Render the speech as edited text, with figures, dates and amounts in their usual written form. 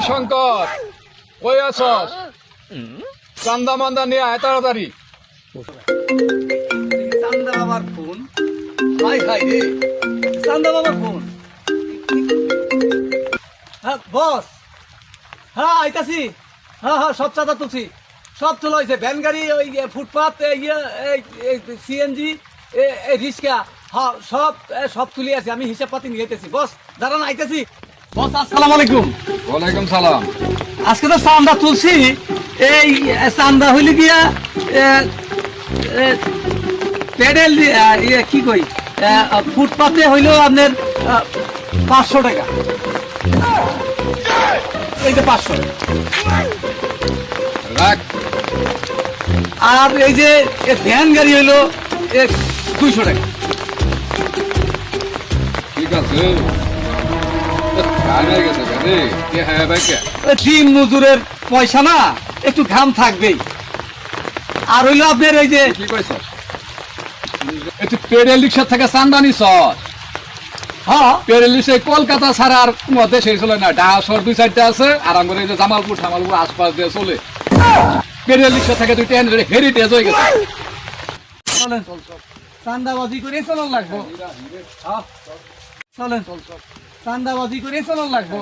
এই শঙ্কর, কই আছস? চান্দা মান্দা নিয়ে আয় তাড়াতাড়ি। চান্দা বাবার ফোন। হাই হাই রে, চান্দা বাবার ফোন। হ্যাঁ বস, হ্যাঁ আইতাছি। হ্যাঁ হ্যাঁ, সব চাঁদা তুলছি, সব তোলা হয়েছে। ভ্যান গাড়ি, ওই ফুটপাথ, সিএনজি, রিক্সা, হ্যাঁ সব সব তুলে আছি। আমি হিসাব পাতি নিয়ে যেতেছি। বস দাঁড়ান, আইতাছি। বস আসসালামু আলাইকুম। ওয়ালাইকুম সালাম। আজকে তো চান্দা তুলছি। এই চান্দা হইলে গিয়া প্যাডেল কি কই, ফুটপাতে হইলেও আপনার 500 টাকা। এই যে 500। রাখ। আর এই যে ভ্যান গাড়ি হইলো 200 টাকা। ঠিক আছে। কানে গেছে রে, কে হ্যাঁ ভাই কে? দিন মজুরের পয়সা না, একটু ঘাম থাকবেই। আর হইলো আপনার এই যে কি কইছস? একটু পেডেল রিক্সা থেকে চান্দা নিছস? হ্যাঁ পেডেল রিক্সা কলকাতা ছাড়া আর কোনো দেশে চলে না। ঢাকা শহর 2-4টা আছে, আরাম করে এই যে জামালপুর ঠামালপুর আশপাশ দিয়ে চলে। পেডেল রিক্সা থেকে তুই ট্রেন হেরিটেজ হয়ে গেছে। চলেন, চান্দাবাজি করে চলন লাগবো। চলেন, চান্দাবাজি করে চলন লাগবো।